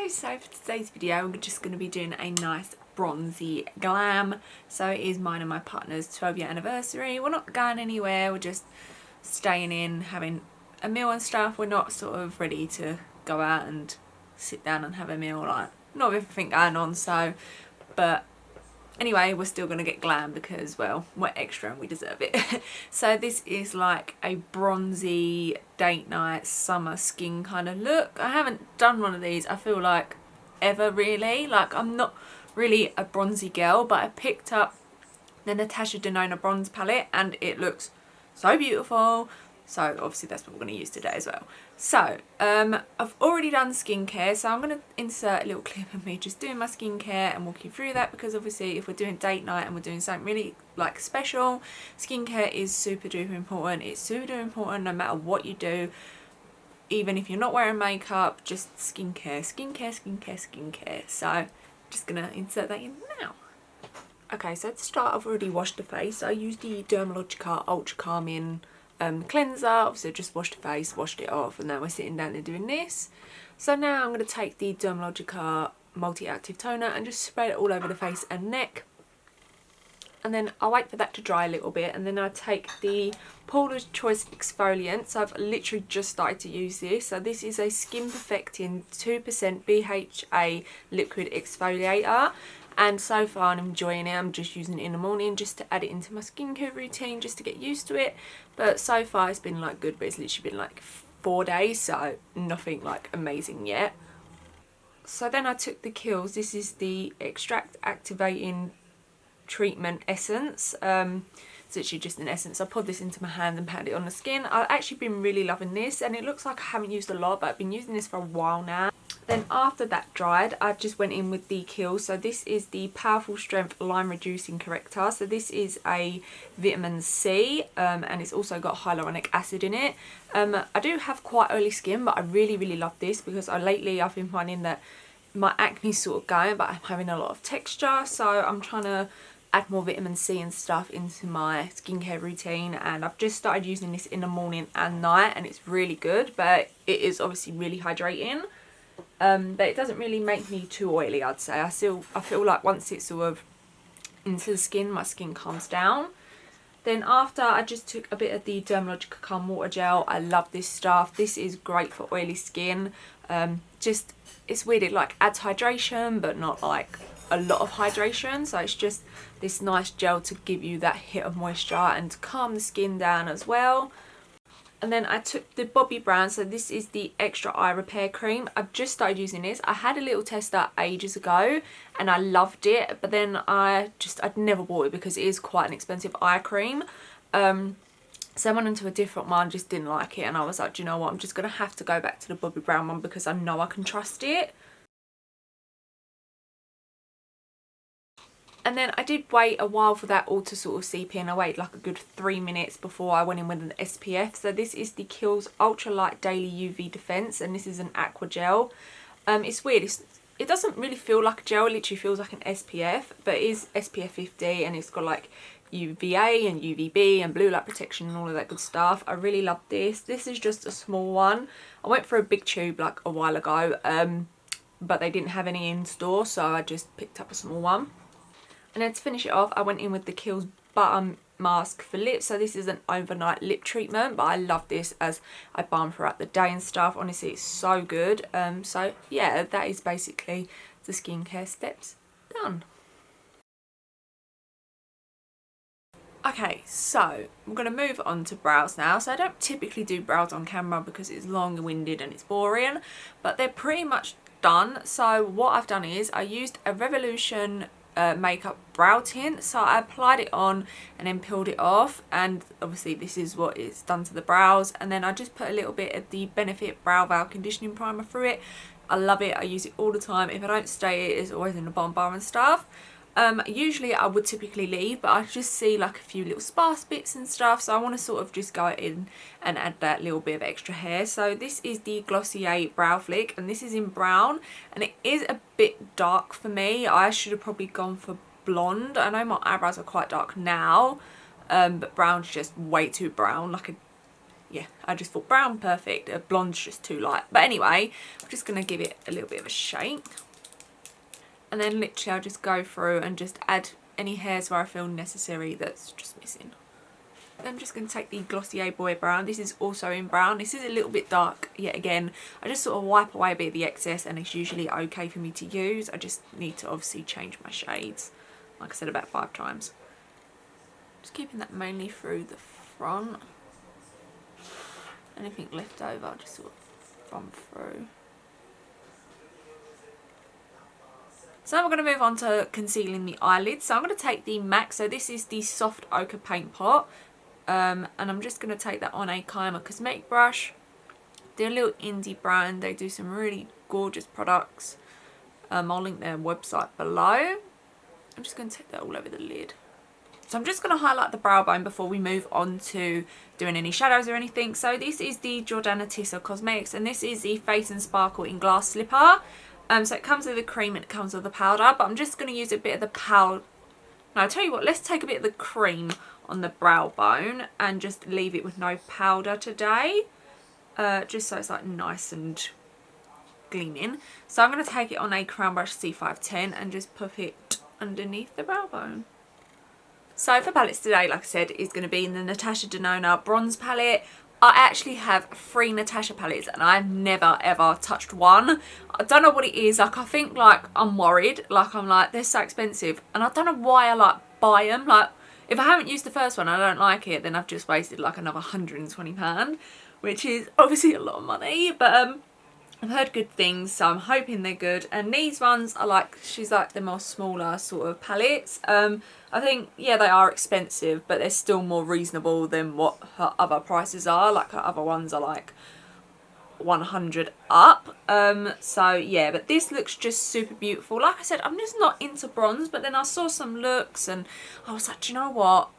Hello, so for today's video we're just going to be doing a nice bronzy glam. So it is mine and my partner's 12-year anniversary. We're not going anywhere, we're just staying in, having a meal and stuff. We're not sort of ready to go out and sit down and have a meal, like not with everything going on, so but anyway, we're still going to get glam because, well, we're extra and we deserve it. So this is like a bronzy date night summer skin kind of look. I haven't done one of these, I feel like, ever really. Like, I'm not really a bronzy girl, but I picked up the Natasha Denona bronze palette and it looks so beautiful. So obviously that's what we're going to use today as well. So I've already done skincare, so I'm going to insert a little clip of me just doing my skincare and walk you through that, because obviously if we're doing date night and we're doing something really like special, skincare is super duper important. It's super duper important no matter what you do, even if you're not wearing makeup, just skincare, skincare, skincare, skincare. So I'm just going to insert that in now. Okay, so to start, I've already washed the face. I used the Dermalogica Ultra Calming cleanser. Obviously just washed the face, washed it off, and now we're sitting down and doing this. So now I'm going to take the Dermalogica multi-active toner and just spread it all over the face and neck, and then I'll wait for that to dry a little bit, and then I take the Paula's Choice exfoliant. So I've literally just started to use this. So this is a skin perfecting 2% BHA liquid exfoliator, and so far I'm enjoying it. I'm just using it in the morning just to add it into my skincare routine, just to get used to it. But so far it's been like good, but it's literally been like 4 days, so nothing like amazing yet. So then I took the Kiehl's. This is the Extract Activating Treatment Essence. It's literally just an essence. I poured this into my hand and patted it on the skin. I've actually been really loving this, and it looks like I haven't used a lot, but I've been using this for a while now. Then after that dried, I just went in with the Kiehl's. So this is the Powerful Strength Line Reducing Corrector. So this is a vitamin C, and it's also got hyaluronic acid in it. I do have quite oily skin, but I really love this because lately I've been finding that my acne's sort of going, but I'm having a lot of texture. So I'm trying to add more vitamin C and stuff into my skincare routine, and I've just started using this in the morning and night, and it's really good, but it is obviously really hydrating. But it doesn't really make me too oily, I'd say. I feel like once it's sort of into the skin, my skin calms down. Then after, I just took a bit of the Dermalogica Calm Water Gel. I love this stuff. This is great for oily skin. It's weird, it like adds hydration, but not like a lot of hydration. So it's just this nice gel to give you that hit of moisture and to calm the skin down as well. And then I took the Bobbi Brown. So this is the Extra Eye Repair Cream. I've just started using this. I had a little tester ages ago and I loved it, but then I'd never bought it because it is quite an expensive eye cream. So I went into a different one, just didn't like it, and I was like, do you know what, I'm just going to have to go back to the Bobbi Brown one because I know I can trust it. And then I did wait a while for that all to sort of seep in. I waited like a good 3 minutes before I went in with an SPF. So this is the Kiehl's Ultra Light Daily UV Defense, and this is an aqua gel. It's weird. It doesn't really feel like a gel. It literally feels like an SPF, but it is SPF 50, and it's got like UVA and UVB and blue light protection and all of that good stuff. I really love this. This is just a small one. I went for a big tube like a while ago, but they didn't have any in store, so I just picked up a small one. And then to finish it off, I went in with the Kiehl's Butter Mask for lips. So this is an overnight lip treatment, but I love this as I balm throughout the day and stuff. Honestly, it's so good. So yeah, that is basically the skincare steps done. Okay, so I'm going to move on to brows now. So I don't typically do brows on camera because it's long-winded and it's boring, but they're pretty much done. So what I've done is I used a Revolution makeup brow tint. So I applied it on and then peeled it off, and obviously this is what it's done to the brows. And then I just put a little bit of the Benefit Browvo conditioning primer through it. I love it. I use it all the time. If I don't stay, it's always in the bottom bar and stuff. Usually I would typically leave, but I just see like a few little sparse bits and stuff, so I want to sort of just go in and add that little bit of extra hair. So this is the Glossier Brow Flick, and this is in brown, and it is a bit dark for me. I should have probably gone for blonde. I know my eyebrows are quite dark now, but brown's just way too brown. Like yeah, I just thought brown, perfect. Blonde's just too light. But anyway, I'm just going to give it a little bit of a shake. And then literally I'll just go through and just add any hairs where I feel necessary that's just missing. I'm just going to take the Glossier Boy Brown. This is also in brown. This is a little bit dark yet again. I just sort of wipe away a bit of the excess and it's usually okay for me to use. I just need to obviously change my shades, like I said, about 5 times. Just keeping that mainly through the front. Anything left over, I'll just sort of run through. So now we're going to move on to concealing the eyelids. So I'm going to take the MAC. So this is the soft ochre paint pot. And I'm just going to take that on a Kaiama cosmetic brush. They're a little indie brand. They do some really gorgeous products. I'll link their website below. I'm just going to take that all over the lid. So I'm just going to highlight the brow bone before we move on to doing any shadows or anything. So this is the Jordana Ticia Cosmetics, and this is the Face and Sparkle in Glass Slipper. So it comes with the cream and it comes with the powder, but I'm just going to use a bit of the powder. No, I'll tell you what, let's take a bit of the cream on the brow bone and just leave it with no powder today. Just so it's like nice and gleaming. So I'm going to take it on a Crown Brush C510 and just put it underneath the brow bone. So for palettes today, like I said, is going to be in the Natasha Denona bronze palette. I actually have 3 Natasha palettes and I've never ever touched one. I don't know what it is. Like, I think like I'm worried. Like, I'm like, they're so expensive and I don't know why I like buy them. Like, if I haven't used the first one and I don't like it, then I've just wasted like another £120, which is obviously a lot of money. But I've heard good things, so I'm hoping they're good. And these ones are like, she's like the more smaller sort of palettes. I think, yeah, they are expensive, but they're still more reasonable than what her other prices are. Like, her other ones are like 100 up. So yeah, but this looks just super beautiful. Like I said, I'm just not into bronze, but then I saw some looks and I was like, do you know what?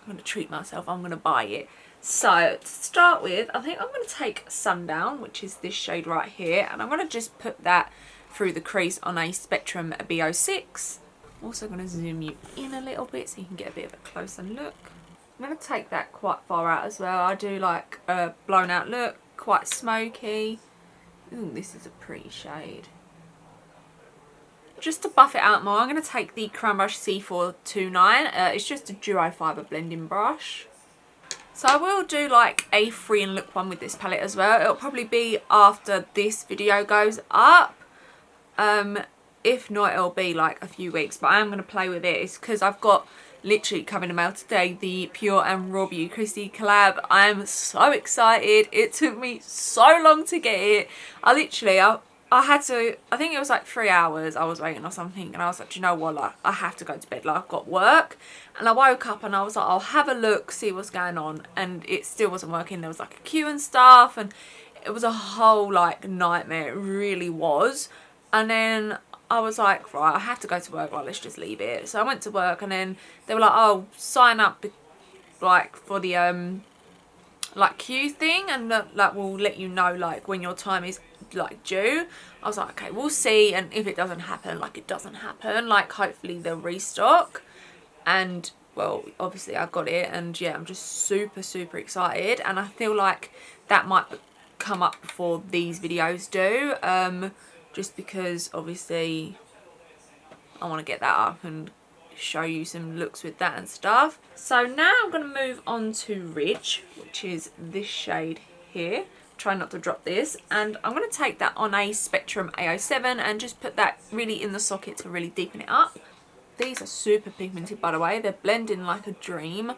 I'm going to treat myself. I'm going to buy it. So to start with, I think I'm going to take Sundown, which is this shade right here, and I'm going to just put that through the crease on a Spectrum B06. Also going to zoom you in a little bit so you can get a bit of a closer look. I'm going to take that quite far out as well. I do like a blown out look, quite smoky. Ooh, this is a pretty shade. Just to buff it out more, I'm going to take the Crown Brush C429. It's just a duo fibre blending brush. So I will do like a free and look one with this palette as well. It'll probably be after this video goes up. If not, it'll be like a few weeks, but I am going to play with it. It's because I've got literally coming in the mail today the Pure and Raw Beauty Christy collab. I am so excited. It took me so long to get it. I had to, I think it was like 3 hours I was waiting or something, and I was like, do you know what, like, I have to go to bed, like, I've got work. And I woke up and I was like, I'll have a look, see what's going on, and it still wasn't working. There was like a queue and stuff, and it was a whole like nightmare. It really was. And then I was like, right, I have to go to work, like, let's just leave it. So I went to work, and then they were like, oh, sign up like for the like queue thing, and like we'll let you know like when your time is like due. I was like, okay, we'll see, and if it doesn't happen, like, it doesn't happen, like, hopefully they'll restock. And well, obviously I got it, and yeah, I'm just super excited, and I feel like that might come up before these videos do, just because obviously I want to get that up and show you some looks with that and stuff. So now I'm going to move on to Ridge, which is this shade here. Try not to drop this, and I'm going to take that on a Spectrum A07 and just put that really in the socket to really deepen it up. These are super pigmented, by the way. They're blending like a dream.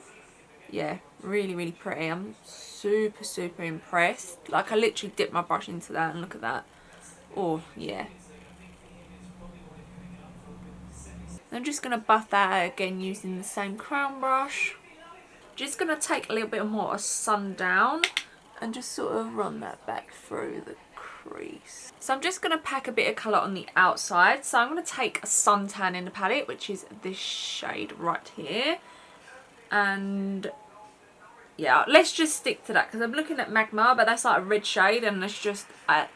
Yeah, really pretty. I'm super impressed. Like, I literally dipped my brush into that and look at that. Oh yeah. I'm just going to buff that out again using the same crown brush. Just going to take a little bit more of Sundown and just sort of run that back through the crease. So I'm just going to pack a bit of colour on the outside. So I'm going to take a Suntan in the palette, which is this shade right here. And yeah, let's just stick to that, because I'm looking at Magma, but that's like a red shade, and it's just, I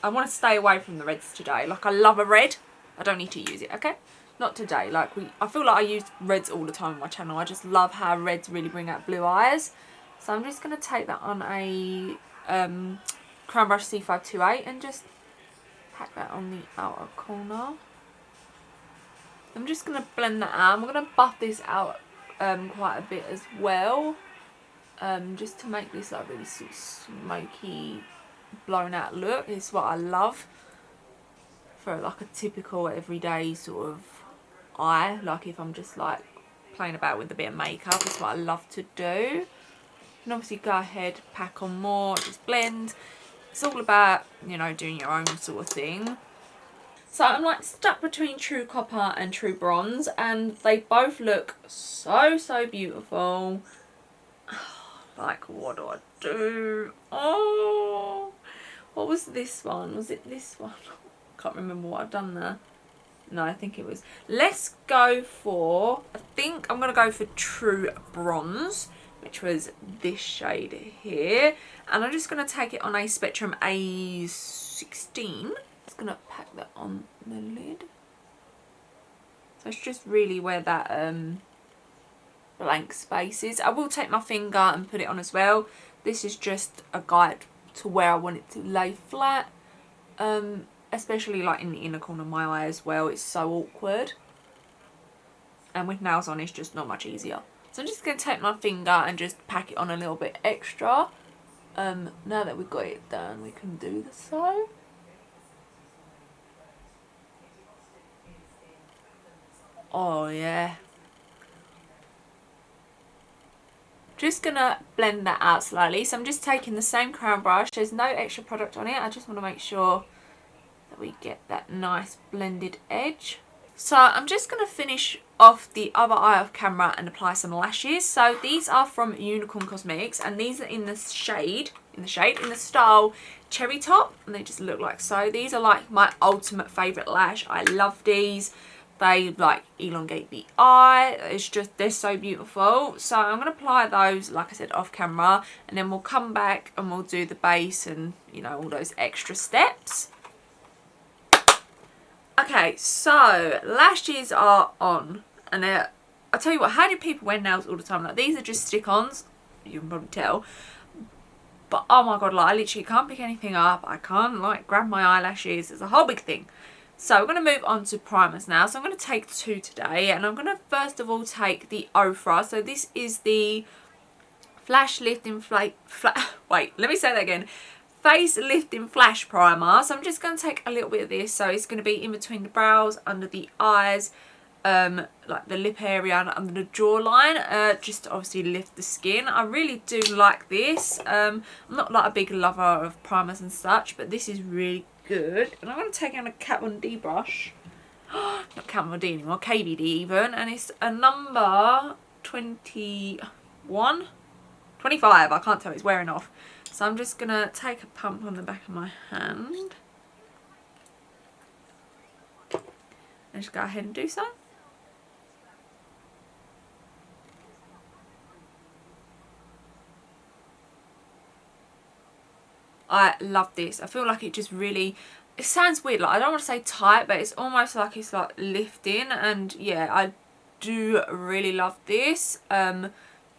want to stay away from the reds today. Like, I love a red. I don't need to use it, okay? Not today. Like, I feel like I use reds all the time on my channel. I just love how reds really bring out blue eyes. So I'm just going to take that on a Crown Brush C528 and just pack that on the outer corner. I'm just going to blend that out. I'm going to buff this out quite a bit as well, just to make this like really sort of smoky, blown out look. It's what I love for like a typical everyday sort of eye. Like if I'm just like playing about with a bit of makeup, it's what I love to do. And obviously go ahead, pack on more, just blend. It's all about, you know, doing your own sort of thing. So I'm like stuck between True Copper and True Bronze, and they both look so beautiful. Like, what do I do? Oh, what was this one? Was it this one? Can't remember what I've done there. No, I think it was. Let's go for, I think I'm going to go for True Bronze, which was this shade here. And I'm just going to take it on a Spectrum A16. Just going to pack that on the lid. So it's just really where that blank space is. I will take my finger and put it on as well. This is just a guide to where I want it to lay flat. Especially like in the inner corner of my eye as well. It's so awkward. And with nails on, it's just not much easier. So I'm just going to take my finger and just pack it on a little bit extra. Now that we've got it done, we can do the same. Oh yeah. Just gonna blend that out slightly. So I'm just taking the same crown brush. There's no extra product on it. I just want to make sure that we get that nice blended edge. So I'm just going to finish off the other eye off camera and apply some lashes. So these are from Unicorn Cosmetics, and these are in the style Cherry Top, and they just look like so. These are like my ultimate favourite lash. I love these. They like elongate the eye. It's just, they're so beautiful. So I'm going to apply those, like I said, off camera, and then we'll come back and we'll do the base and, you know, all those extra steps. Okay, so lashes are on, and I tell you what, how do people wear nails all the time? Like, these are just stick-ons, you can probably tell, but oh my god, like I literally can't pick anything up. I can't like grab my eyelashes. It's a whole big thing. So we're going to move on to primers now. So I'm going to take two today, and I'm going to first of all take the Ochre. So this is the Face Lifting Flash Primer. So I'm just going to take a little bit of this. So it's going to be in between the brows, under the eyes, like the lip area and under the jawline, just to obviously lift the skin. I really do like this. I'm not like a big lover of primers and such, but this is really good. And I'm going to take out a Kat Von D brush. Not Kat Von D anymore, KVD even. And it's a number 21? 25, I can't tell, it's wearing off. So I'm just going to take a pump on the back of my hand. And just go ahead and do so. I love this. I feel like it just really, it sounds weird, like I don't want to say tight, but it's almost like it's like lifting, and yeah, I do really love this.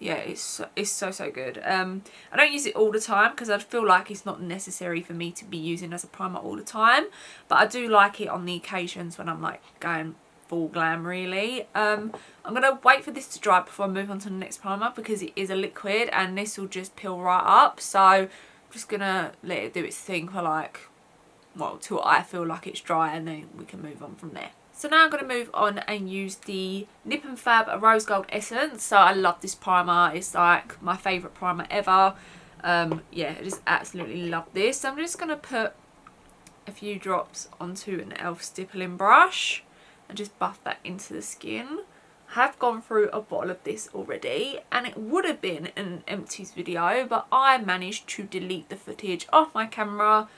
Yeah, it's so good. I don't use it all the time because I feel like it's not necessary for me to be using as a primer all the time, but I do like it on the occasions when I'm like going full glam really. I'm gonna wait for this to dry before I move on to the next primer because it is a liquid and this will just peel right up. So I'm just gonna let it do its thing for like, well, till I feel like it's dry, and then we can move on from there. So now I'm going to move on and use the Nip and Fab Rose Gold Essence. So I love this primer. It's like my favourite primer ever. Yeah, I just absolutely love this. So I'm just going to put a few drops onto an e.l.f. stippling brush and just buff that into the skin. I have gone through a bottle of this already, and it would have been an empties video, but I managed to delete the footage off my camera,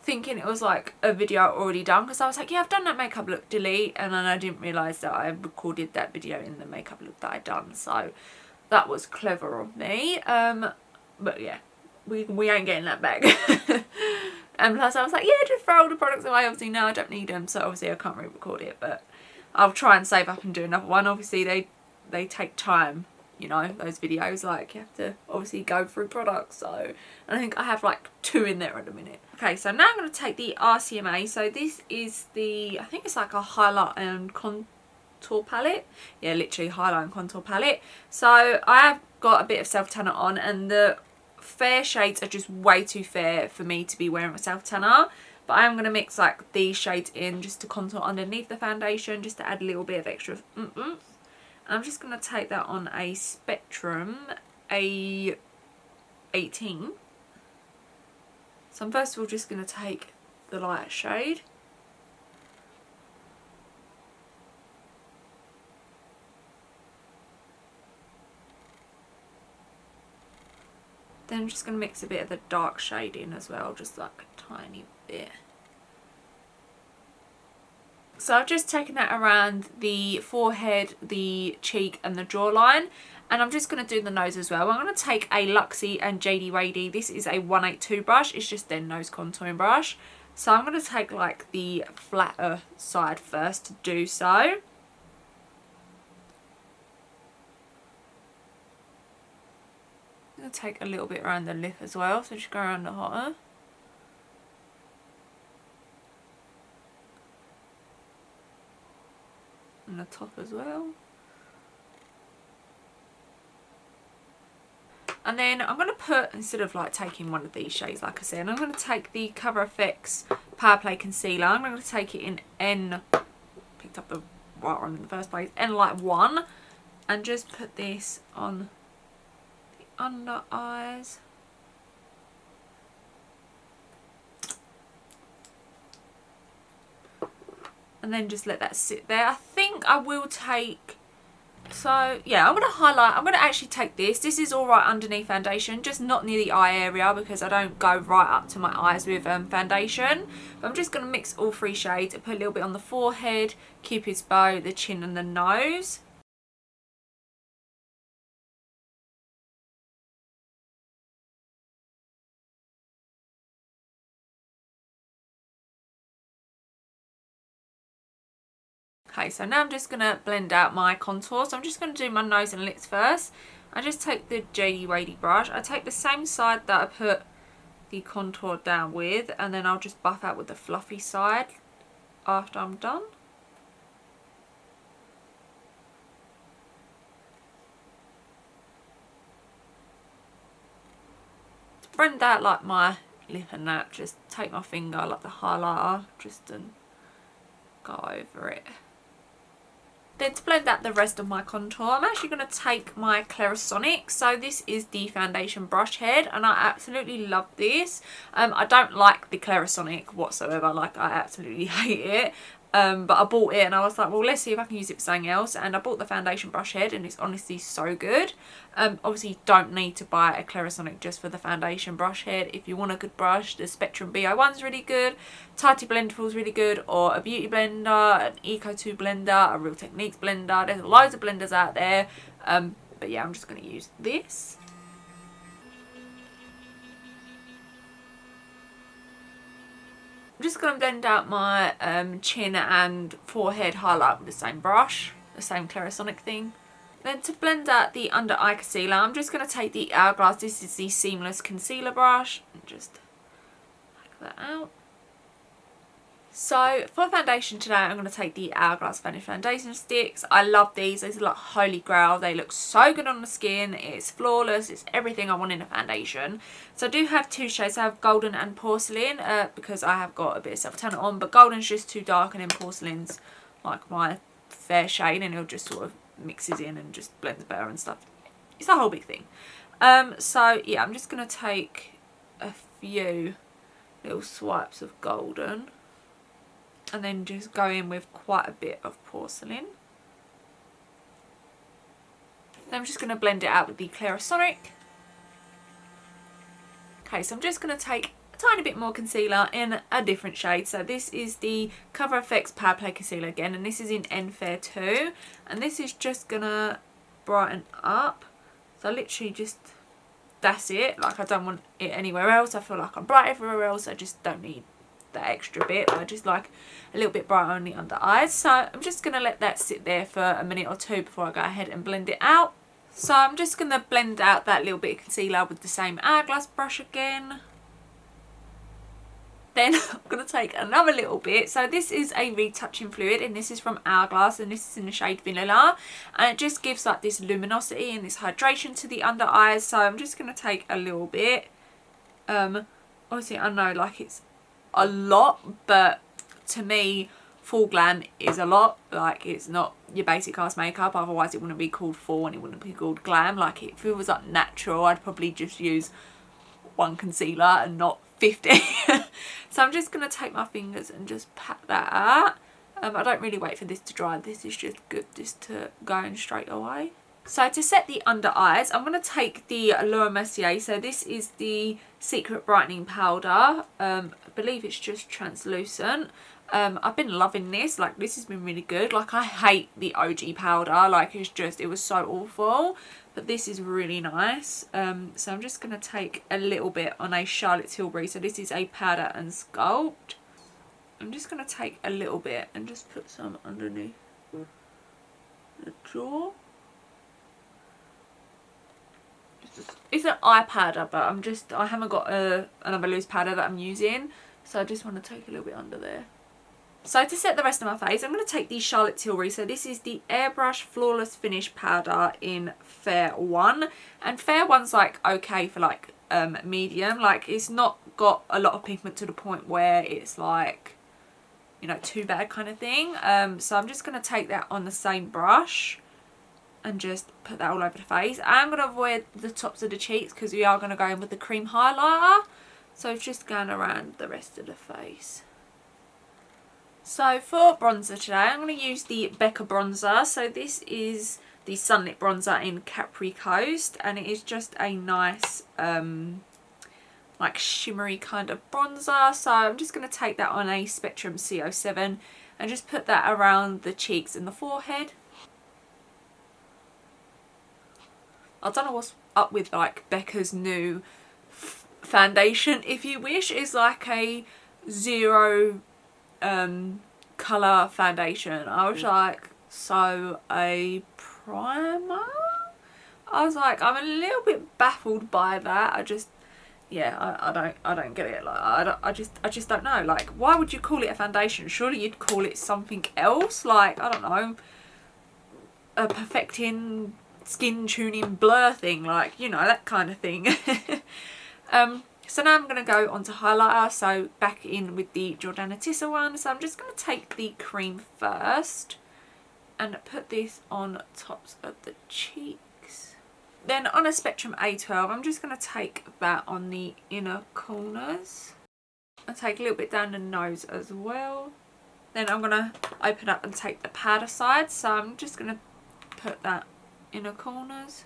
thinking it was like a video already done, because I was like, yeah, I've done that makeup look, delete, and then I didn't realise that I recorded that video in the makeup look that I'd done. So that was clever of me. But yeah, we ain't getting that back. And plus I was like, yeah, just throw all the products away. Obviously now I don't need them, so obviously I can't re-record it, but I'll try and save up and do another one. Obviously they take time you know, those videos, like you have to obviously go through products. So I think I have like 2 in there at the minute. Okay, so now I'm going to take the RCMA. So this is the, I think it's like a highlight and contour palette. Yeah, literally highlight and contour palette. So I have got a bit of self tanner on, and the fair shades are just way too fair for me to be wearing a self tanner. But I am going to mix like these shades in just to contour underneath the foundation, just to add a little bit of extra oomph. I'm just going to take that on a Spectrum A18. So I'm first of all just going to take the light shade. Then I'm just going to mix a bit of the dark shade in as well, just like a tiny bit. So I've just taken that around the forehead, the cheek and the jawline, and I'm just going to do the nose as well. I'm going to take a Luxie and JD Rady. This is a 182 brush, it's just their nose contouring brush. So I'm going to take like the flatter side first to do so. I'm going to take a little bit around the lip as well, so just go around the hotter. And the top as well. And then I'm going to put, instead of like taking one of these shades like I said, I'm going to take the Cover FX Power Play Concealer. I'm going to take it in N, picked up the right one in the first place, N Light 1, and just put this on the under eyes. And then just let that sit there. I think I will take, so yeah, I'm going to highlight, I'm going to actually take this. This is alright underneath foundation, just not near the eye area because I don't go right up to my eyes with foundation. But I'm just going to mix all 3 shades and put a little bit on the forehead, Cupid's bow, the chin and the nose. Okay, so now I'm just going to blend out my contour. So I'm just going to do my nose and lips first. I just take the JD Rady brush. I take the same side that I put the contour down with, and then I'll just buff out with the fluffy side after I'm done. To blend out like my lip and that, just take my finger like the highlighter just and go over it. Then to blend out the rest of my contour, I'm actually going to take my Clarisonic. So this is the foundation brush head, and I absolutely love this. I don't like the Clarisonic whatsoever, like I absolutely hate it. But I bought it and I was like, well, let's see if I can use it for something else. And I bought the foundation brush head and it's honestly so good. Obviously you don't need to buy a Clarisonic just for the foundation brush head. If you want a good brush, the Spectrum BO1 is really good, Tidy Blendful is really good, or a Beauty Blender, an Eco 2 blender, a Real Techniques blender. There's loads of blenders out there. But yeah, I'm just going to use this. I'm just going to blend out my chin and forehead highlight with the same brush, the same Clarisonic thing. Then to blend out the under eye concealer, I'm just going to take the Hourglass, this is the Seamless Concealer brush, and just pack that out. So for foundation today, I'm going to take the Hourglass Vanish Foundation Sticks. I love these. These are like holy grail. They look so good on the skin. It's flawless. It's everything I want in a foundation. So I do have 2 shades. I have Golden and Porcelain because I have got a bit of self-tanner on. But Golden's just too dark and then Porcelain's like my fair shade. And it'll just sort of mixes in and just blends better and stuff. It's a whole big thing. So yeah, I'm just going to take a few little swipes of Golden. And then just go in with quite a bit of Porcelain. Then I'm just going to blend it out with the Clarisonic. Okay, so I'm just going to take a tiny bit more concealer in a different shade. So this is the Cover FX Power Play Concealer again, and this is in N Fair 2. And this is just going to brighten up. So literally just, that's it. Like I don't want it anywhere else. I feel like I'm bright everywhere else. I just don't need that extra bit. I just like a little bit brighter on the under eyes. So I'm just going to let that sit there for a minute or 2 before I go ahead and blend it out. So I'm just going to blend out that little bit of concealer with the same Hourglass brush again. Then I'm going to take another little bit. So this is a retouching fluid, and this is from Hourglass, and this is in the shade Vanilla, and it just gives like this luminosity and this hydration to the under eyes. So I'm just going to take a little bit. Obviously I know like it's a lot, but to me full glam is a lot. Like, it's not your basic ass makeup, otherwise it wouldn't be called full and it wouldn't be called glam. Like, if it was like natural, I'd probably just use one concealer and not 50. So I'm just going to take my fingers and just pat that out. I don't really wait for this to dry. This is just good just to go in straight away. So to set the under eyes, I'm going to take the Mercier. So this is the Secret Brightening Powder. I believe it's just translucent. I've been loving this. Like, this has been really good. Like, I hate the OG powder. Like, it was so awful. But this is really nice. So I'm just going to take a little bit on a Charlotte Tilbury. So this is a powder and sculpt. I'm just going to take a little bit and just put some underneath the jaw. It's an eye powder, but I haven't got another loose powder that I'm using. So I just want to take a little bit under there. So to set the rest of my face, I'm going to take the Charlotte Tilbury. So this is the Airbrush Flawless Finish Powder in Fair 1. And Fair 1's like okay for like medium. Like, it's not got a lot of pigment to the point where it's like, you know, too bad kind of thing. So I'm just going to take that on the same brush and just put that all over the face. I'm going to avoid the tops of the cheeks because we are going to go in with the cream highlighter. So it's just going around the rest of the face. So for bronzer today, I'm going to use the Becca bronzer. So this is the Sunlit bronzer in Capri Coast, and it is just a nice like shimmery kind of bronzer. So I'm just going to take that on a Spectrum CO7 and just put that around the cheeks and the forehead. I don't know what's up with like Becca's new foundation, if you wish. Is like a zero colour foundation. I was like, so a primer? I was like, I'm a little bit baffled by that. I just, yeah, I don't get it. Like, I just don't know. Like, why would you call it a foundation? Surely you'd call it something else. Like, I don't know, a perfecting skin tuning blur thing, like, you know, that kind of thing. So now I'm going to go on to highlighter. So back in with the Jordana Ticia one. So I'm just going to take the cream first and put this on tops of the cheeks. Then on a Spectrum A12, I'm just going to take that on the inner corners. I'll take a little bit down the nose as well. Then I'm going to open up and take the powder side. So I'm just going to put that inner corners.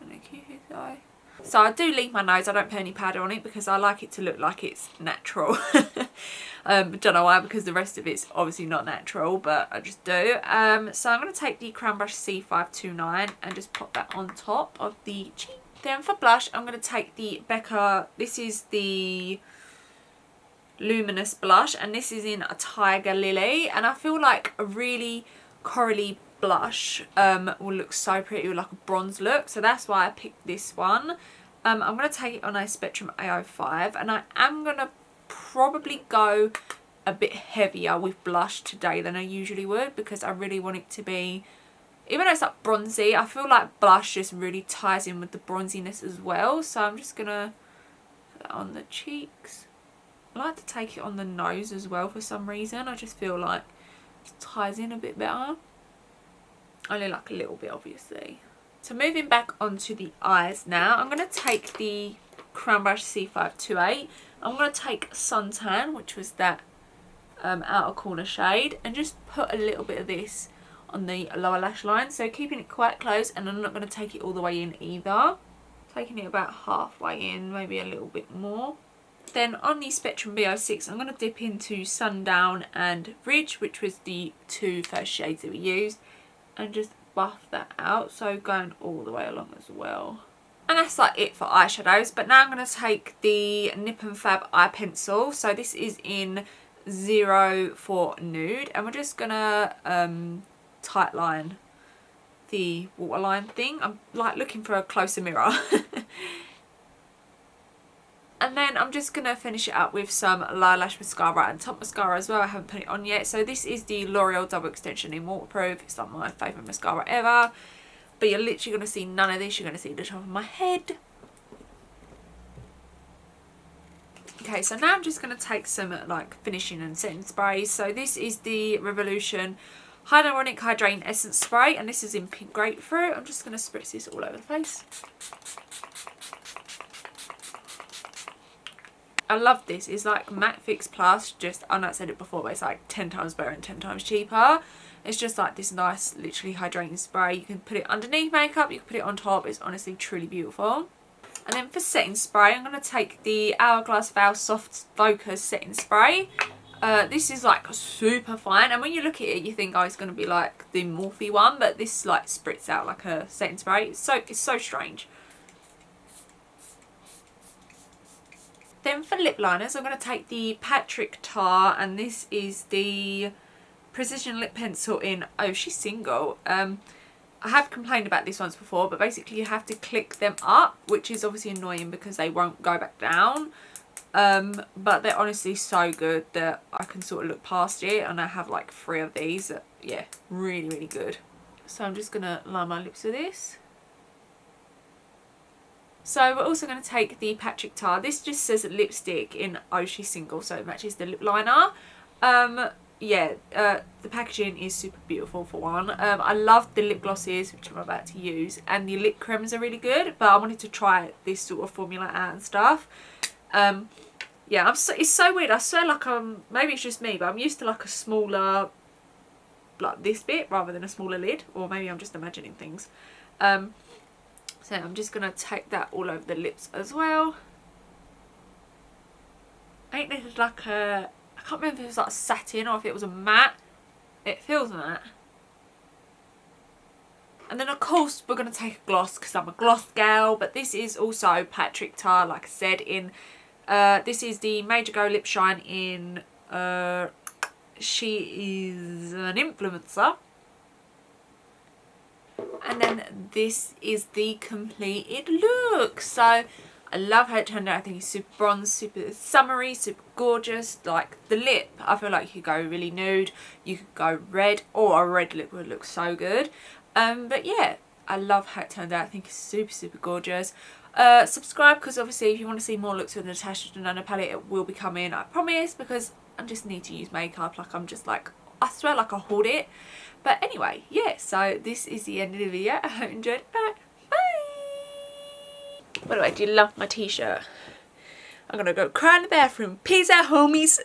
And a cupid's eye. So I do leave my nose. I don't put any powder on it because I like it to look like it's natural. Don't know why, because the rest of it's obviously not natural, but I just do. So I'm going to take the Crown Brush C529 and just pop that on top of the cheek. Then for blush, I'm going to take the Becca, this is the Luminous blush, and this is in a Tigerlily, and I feel like a really corally blush will look so pretty with like a bronze look, so that's why I picked this one. I'm going to take it on a Spectrum A05, and I am going to probably go a bit heavier with blush today than I usually would, because I really want it to be, even though it's like bronzy, I feel like blush just really ties in with the bronziness as well. So I'm just going to put that on the cheeks. I like to take it on the nose as well for some reason. I just feel like it ties in a bit better. Only like a little bit, obviously. So moving back onto the eyes now, I'm going to take the Crown Brush C528. I'm going to take Suntan, which was that outer corner shade, and just put a little bit of this on the lower lash line. So keeping it quite close, and I'm not going to take it all the way in either. Taking it about halfway in, maybe a little bit more. Then on the Spectrum B06, I'm going to dip into Sundown and Ridge, which was the two first shades that we used, and just buff that out, so going all the way along as well. And that's like it for eyeshadows. But now I'm going to take the Nip and Fab Eye Pencil. So this is in 04 Nude, and we're just going to tight line the waterline thing. I'm like looking for a closer mirror. And then I'm just going to finish it up with some Eyelash Mascara and top mascara as well. I haven't put it on yet. So this is the L'Oreal Double Extension in Waterproof. It's like my favourite mascara ever. But you're literally going to see none of this. You're going to see the top of my head. Okay, so now I'm just going to take some like finishing and setting sprays. So this is the Revolution Hyaluronic Hydrating Essence Spray. And this is in Pink Grapefruit. I'm just going to spritz this all over the face. I love this. It's like Matte Fix Plus, just, I know I said it before, but it's like 10 times better and 10 times cheaper. It's just like this nice, literally hydrating spray. You can put it underneath makeup, you can put it on top. It's honestly truly beautiful. And then for setting spray, I'm going to take the Hourglass Vanish Soft Focus Setting Spray. This is like super fine, and when you look at it, you think, oh, it's going to be like the Morphe one, but this like spritz out like a setting spray. It's so strange. Then for lip liners, I'm going to take the Patrick Tar, and this is the Precision Lip Pencil in Oh She's Single. I have complained about this once before, but basically you have to click them up, which is obviously annoying because they won't go back down. But they're honestly so good that I can sort of look past it, and I have like 3 of these. Yeah, really, really good. So I'm just going to line my lips with this. So we're also going to take the Patrick Tar. This just says lipstick in Oh She's Single, so it matches the lip liner. Yeah, the packaging is super beautiful for one. I love the lip glosses, which I'm about to use, and the lip creams are really good, but I wanted to try this sort of formula out and stuff. Yeah, it's so weird. I swear, like, maybe it's just me, but I'm used to like a smaller, like this bit rather than a smaller lid, or maybe I'm just imagining things. So I'm just going to take that all over the lips as well. I think this is like a, I can't remember if it was like satin or if it was a matte. It feels matte. And then of course we're going to take a gloss because I'm a gloss gal. But this is also Patrick Tar, like I said, in, this is the Major Go Lip Shine in, she is an influencer. And then this is the completed look. So I love how it turned out. I think it's super bronze, super summery, super gorgeous. Like the lip, I feel like you could go really nude, you could go red, or a red lip would look so good. But yeah, I love how it turned out. I think it's super gorgeous. Subscribe, because obviously if you want to see more looks with the Natasha Denona palette, it will be coming, I promise, because I just need to use makeup. Like I'm just like, I swear like I hoard it. But anyway, yeah, so this is the end of the video. I hope you enjoyed it. Bye. By the way, do you love my t-shirt? I'm gonna go cry in the bathroom. Peace out, homies.